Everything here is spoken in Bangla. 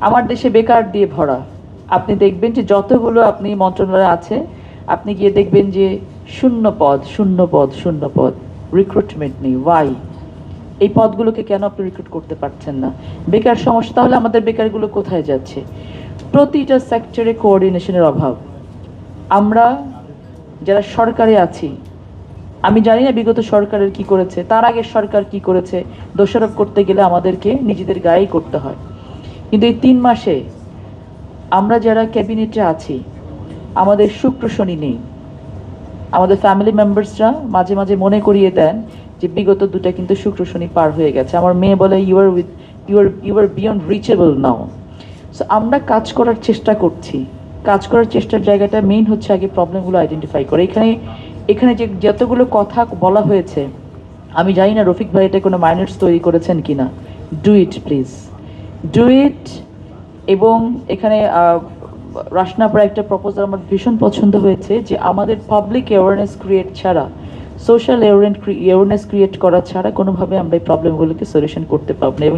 আমার দেশে বেকার দিয়ে ভরা। আপনি দেখবেন যে যতগুলো আপনি মন্ত্রণালয় আছে, আপনি গিয়ে দেখবেন যে শূন্য পদ, শূন্য পদ, শূন্য পদ, রিক্রুটমেন্ট নেই। ওয়াই? এই পদগুলোকে কেন আপনি রিক্রুট করতে পারছেন না? বেকার সমস্যা, তাহলে আমাদের বেকারগুলো কোথায় যাচ্ছে? প্রতিটা সেক্টরে কোঅর্ডিনেশনের অভাব। আমরা যারা সরকারে আছি, আমি জানি না বিগত সরকারের কি করেছে, তার আগের সরকার কি করেছে, দোষারোপ করতে গেলে আমাদেরকে নিজেদের গায়েই করতে হয়। কিন্তু এই 3 মাসে আমরা যারা ক্যাবিনেটে আছি, আমাদের শুক্র শনি নেই। আমাদের ফ্যামিলি মেম্বার্সরা মাঝে মাঝে মনে করিয়ে দেন যে বিগত 2টা কিন্তু শুক্র শনি পার হয়ে গেছে। আমার মেয়ে বলে you are beyond reachable now. So আমরা কাজ করার চেষ্টা করছি। কাজ করার চেষ্টার জায়গাটা মেইন হচ্ছে আগে প্রবলেমগুলো আইডেন্টিফাই করে। এখানে যে যতগুলো কথা বলা হয়েছে, আমি জানি না রফিক ভাই এটা কোনো মাইনার্স তৈরি করেছেন কিনা। Do it please, do it. এবং এখানে রাশনাপার একটা প্রপোজাল আমার ভীষণ পছন্দ হয়েছে, যে আমাদের পাবলিক অ্যাওয়ারনেস ক্রিয়েট ছাড়া, সোশ্যাল অ্যাওয়ারনেস ক্রিয়েট করা ছাড়া কোনোভাবে আমরা এই প্রবলেমগুলোকে সলিউশন করতে পারবো না। এবং